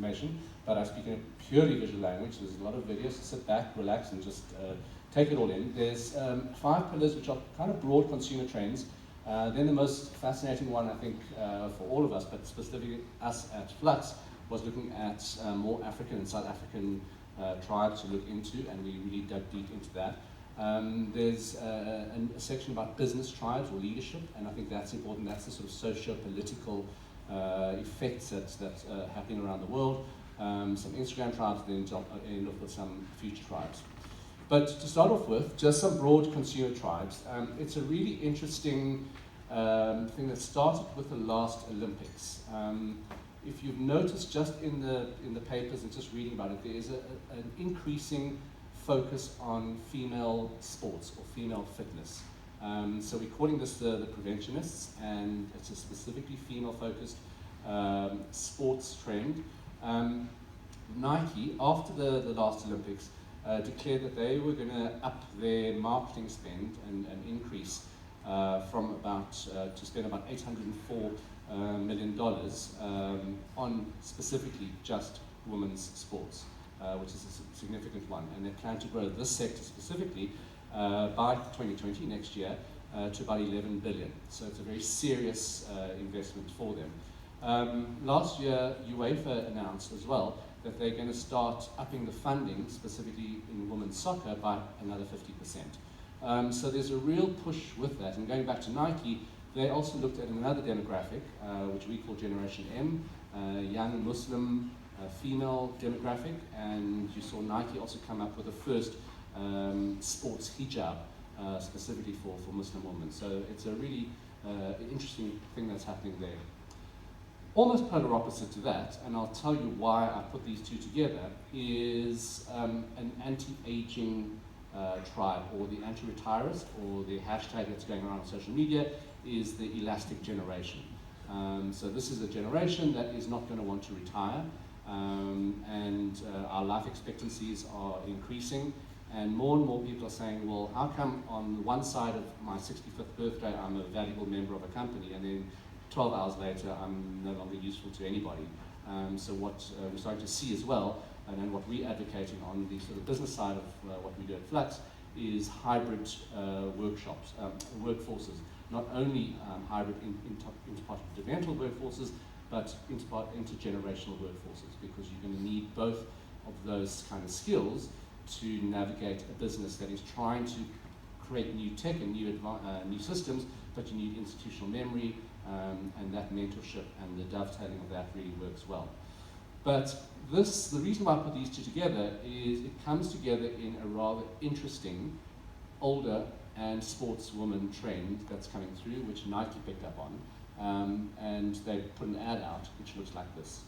information, but I speak in a purely visual language. There's a lot of videos, so sit back, relax, and just take it all in. There's 5 pillars which are kind of broad consumer trends. Then the most fascinating one, I think, for all of us, but specifically us at Flux, was looking at more African and South African tribes to look into, and we really dug deep into that. There's a section about business tribes or leadership, and I think that's important. That's the sort of socio-political effects that's happening around the world. Some Instagram tribes, then end up with some future tribes. But to start off with, just some broad consumer tribes. It's a really interesting thing that started with the last Olympics. If you've noticed just in the papers and just reading about it, there is an increasing focus on female sports or female fitness. So we're calling this the preventionists, and it's a specifically female-focused sports trend. Nike, after the last Olympics, declared that they were going to up their marketing spend and increase from about to spend about $804 million on specifically just women's sports, which is a significant one. And they plan to grow this sector specifically by 2020, next year, to about $11 billion. So it's a very serious investment for them. Last year, UEFA announced as well that they're going to start upping the funding, specifically in women's soccer, by another 50%. So there's a real push with that. And going back to Nike, they also looked at another demographic, which we call Generation M, young Muslim female demographic, and you saw Nike also come up with the first sports hijab, specifically for Muslim women. So it's a really interesting thing that's happening there. Almost polar opposite to that, and I'll tell you why I put these two together, is an anti-aging tribe, or the anti-retirist, or the hashtag that's going around on social media is the elastic generation. So this is a generation that is not going to want to retire, and our life expectancies are increasing, and more people are saying, well, how come on one side of my 65th birthday I'm a valuable member of a company, and then 12 hours later I'm no longer useful to anybody? So what we're starting to see as well, and then what we're advocating on the sort of business side of what we do at Flux, is hybrid workforces. Not only hybrid interdepartmental workforces, but intergenerational workforces, because you're going to need both of those kind of skills to navigate a business that is trying to create new tech and new systems, but you need institutional memory, and that mentorship and the dovetailing of that really works well. But the reason why I put these two together is it comes together in a rather interesting older and sportswoman trend that's coming through, which Nike picked up on, and they put an ad out which looks like this.